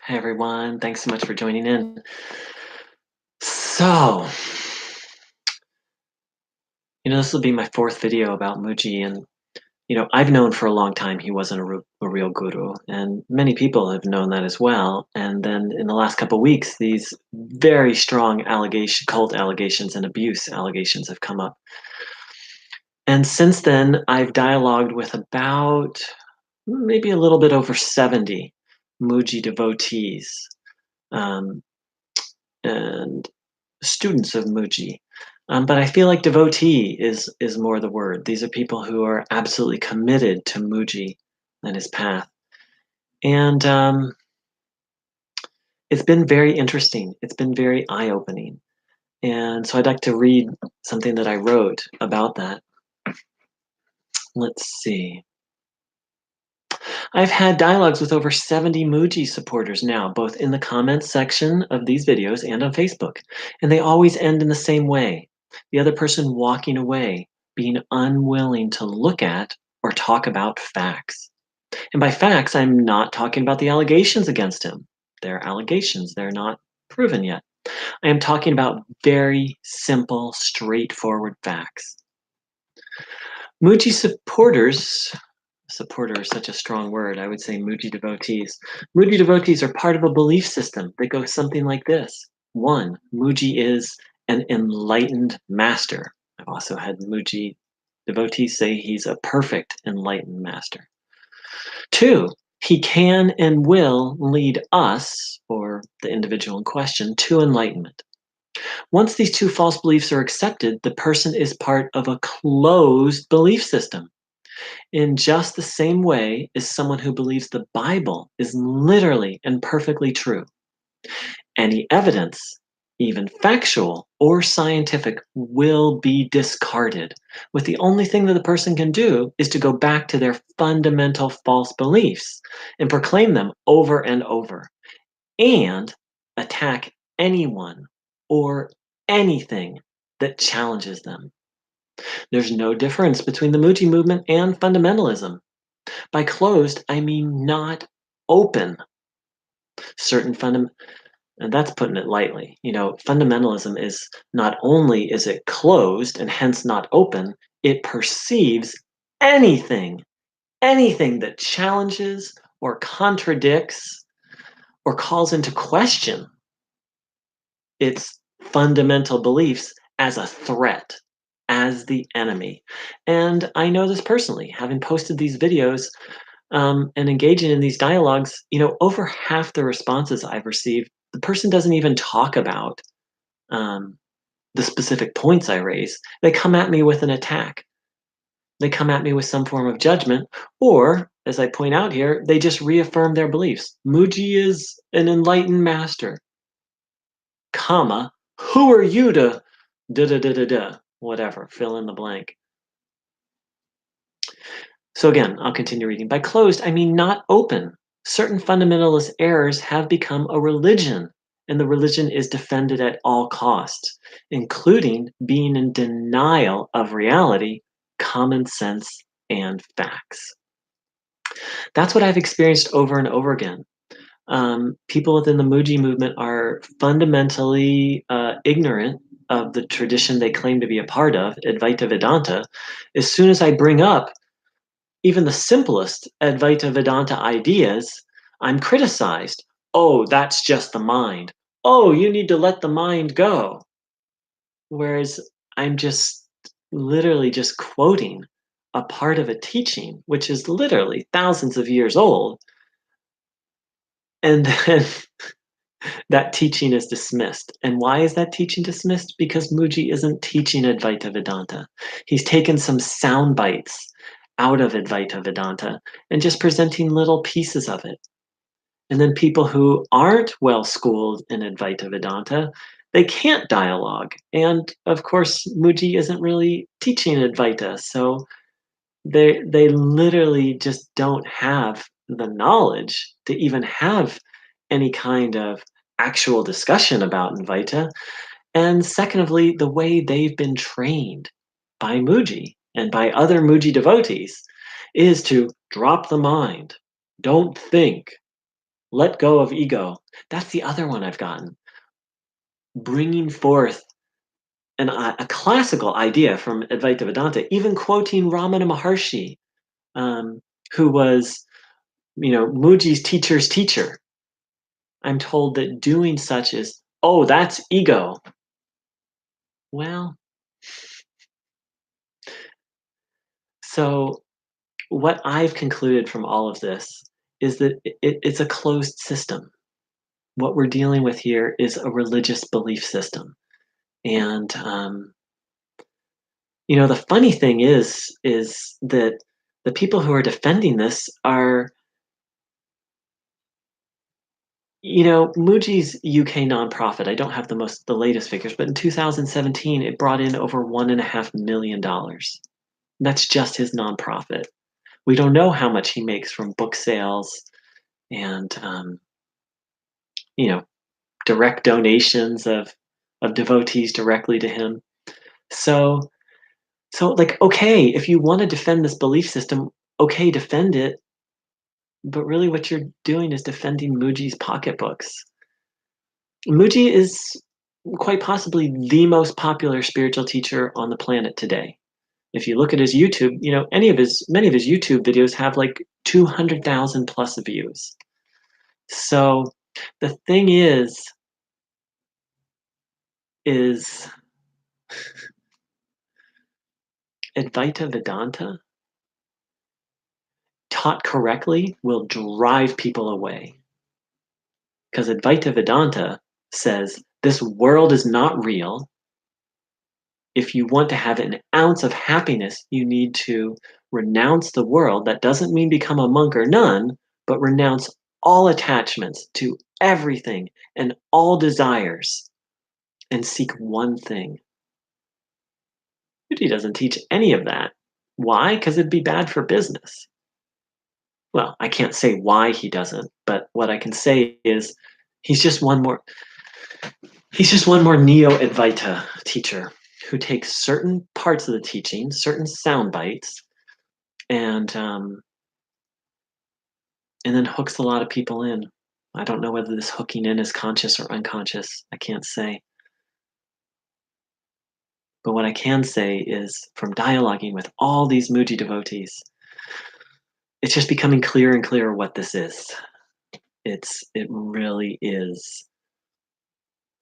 Hi, everyone. Thanks so much for joining in. So, this will be my fourth video about Mooji, and I've known for a long time he wasn't a real guru, and many people have known that as well. And then in the last couple of weeks, these very strong cult allegations and abuse allegations have come up. And since then, I've dialogued with about maybe a little bit over 70 Mooji devotees. Um, and students of Mooji. But I feel like devotee is more the word. These are people who are absolutely committed to Mooji and his path. And it's been very interesting. It's been very eye-opening. And so I'd like to read something that I wrote about that. Let's see. I've had dialogues with over 70 Mooji supporters now, both in the comments section of these videos and on Facebook. And they always end in the same way. The other person walking away, being unwilling to look at or talk about facts. And by facts, I'm not talking about the allegations against him. They're allegations, they're not proven yet. I am talking about very simple, straightforward facts. Mooji supporters, supporter is such a strong word, I would say Mooji devotees. Mooji devotees are part of a belief system that goes something like this. 1, Mooji is an enlightened master. I've also had Mooji devotees say he's a perfect enlightened master. 2, he can and will lead us, or the individual in question, to enlightenment. Once these two false beliefs are accepted, the person is part of a closed belief system. In just the same way as someone who believes the Bible is literally and perfectly true. Any evidence, even factual or scientific, will be discarded, with the only thing that the person can do is to go back to their fundamental false beliefs and proclaim them over and over, and attack anyone or anything that challenges them. There's no difference between the Mooji movement and fundamentalism. By closed, I mean not open. And that's putting it lightly. Fundamentalism is not only is it closed and hence not open, it perceives anything, anything that challenges or contradicts or calls into question its fundamental beliefs as a threat, as the enemy. And I know this personally, having posted these videos and engaging in these dialogues, over half the responses I've received, the person doesn't even talk about um, the specific points I raise. They come at me with an attack. They come at me with some form of judgment, or, as I point out here, they just reaffirm their beliefs. Mooji is an enlightened master, comma, who are you to da da da da da, whatever, fill in the blank. So again, I'll continue reading. By closed, I mean not open. Certain fundamentalist errors have become a religion, and the religion is defended at all costs, including being in denial of reality, common sense, and facts. That's what I've experienced over and over again. People within the Mooji movement are fundamentally ignorant of the tradition they claim to be a part of, Advaita Vedanta. As soon as I bring up even the simplest Advaita Vedanta ideas, I'm criticized. Oh, that's just the mind. Oh, you need to let the mind go. Whereas I'm just literally just quoting a part of a teaching, which is literally thousands of years old. And then that teaching is dismissed. And why is that teaching dismissed? Because Mooji isn't teaching Advaita Vedanta. He's taken some sound bites out of Advaita Vedanta and just presenting little pieces of it. And then people who aren't well schooled in Advaita Vedanta, they can't dialogue. And of course, Mooji isn't really teaching Advaita, so they literally just don't have the knowledge to even have any kind of actual discussion about Advaita. And secondly, the way they've been trained by Mooji and by other Mooji devotees is to drop the mind, don't think, Let go of ego. That's the other one I've gotten. Bringing forth a classical idea from Advaita Vedanta, even quoting Ramana Maharshi, um, who was, Mooji's teacher's teacher. I'm told that doing such is, oh, that's ego. Well, so what I've concluded from all of this is that it's a closed system. What we're dealing with here is a religious belief system. And, the funny thing is that the people who are defending this are, Mooji's UK nonprofit. I don't have the latest figures, but in 2017, it brought in over $1.5 million. That's just his nonprofit. We don't know how much he makes from book sales and, you know, direct donations of devotees directly to him. So, like, okay, if you want to defend this belief system, okay, defend it. But really, what you're doing is defending Mooji's pocketbooks. Mooji is quite possibly the most popular spiritual teacher on the planet today. If you look at his YouTube, many of his YouTube videos have like 200,000 plus views. So the thing is Advaita Vedanta taught correctly will drive people away. Because Advaita Vedanta says this world is not real. If you want to have an ounce of happiness, you need to renounce the world. That doesn't mean become a monk or nun, but renounce all attachments to everything and all desires and seek one thing. He doesn't teach any of that. Why? Because it'd be bad for business. Well, I can't say why he doesn't, but what I can say is he's just one more Neo-Advaita teacher who takes certain parts of the teaching, certain sound bites, and then hooks a lot of people in. I don't know whether this hooking in is conscious or unconscious. I can't say. But what I can say is from dialoguing with all these Mooji devotees, it's just becoming clearer and clearer what this is. It really is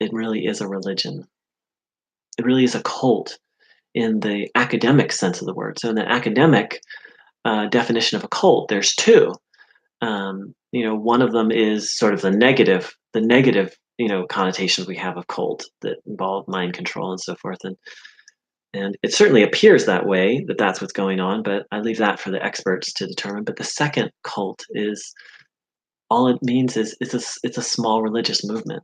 a religion. It really is a cult in the academic sense of the word. So in the academic definition of a cult, there's two. One of them is sort of the negative, connotations we have of cult that involve mind control and so forth. And it certainly appears that way, that that's what's going on, but I leave that for the experts to determine. But the second cult is, all it means is it's a small religious movement.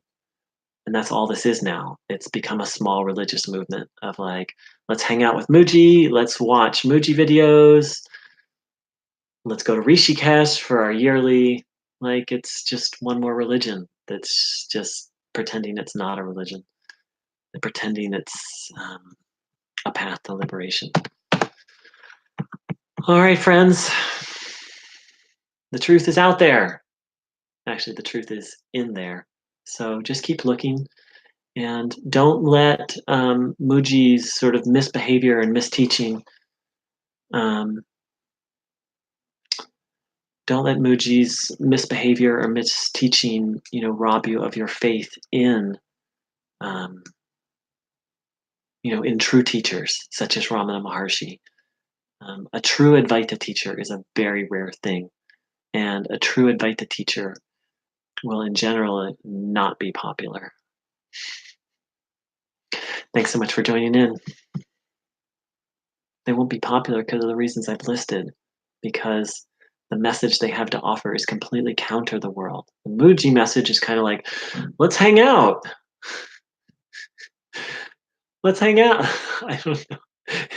And that's all this is now. It's become a small religious movement of like, let's hang out with Mooji, let's watch Mooji videos, let's go to Rishikesh for our yearly, like, it's just one more religion that's just pretending it's not a religion and pretending it's a path to liberation. All right, friends, the truth is out there. Actually, the truth is in there. So just keep looking and don't let Mooji's sort of misbehavior and misteaching don't let Mooji's misbehavior or misteaching, rob you of your faith um, in true teachers such as Ramana Maharshi. A true Advaita teacher is a very rare thing, and a true Advaita teacher will, in general, not be popular. Thanks so much for joining in. They won't be popular because of the reasons I've listed, because the message they have to offer is completely counter the world. The Mooji message is kind of like, let's hang out. Let's hang out. I don't know.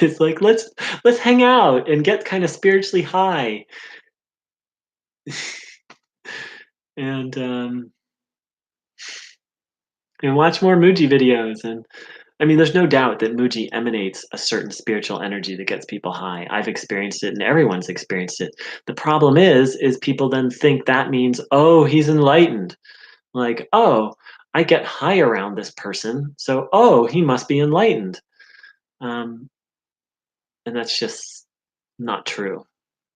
It's like, let's hang out and get kind of spiritually high. and watch more Mooji videos and I mean, there's no doubt that Mooji emanates a certain spiritual energy that gets people high. I've experienced it and everyone's experienced it. The problem is people then think that means, oh, he's enlightened. Like, oh, I get high around this person, so, oh, he must be enlightened. Um, and that's just not true.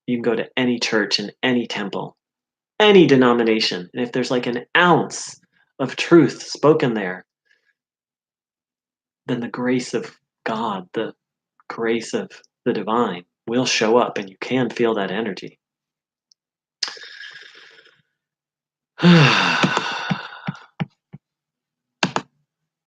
You can go to any church and any temple, any denomination, and if there's like an ounce of truth spoken there, then the grace of God, the grace of the divine will show up and you can feel that energy.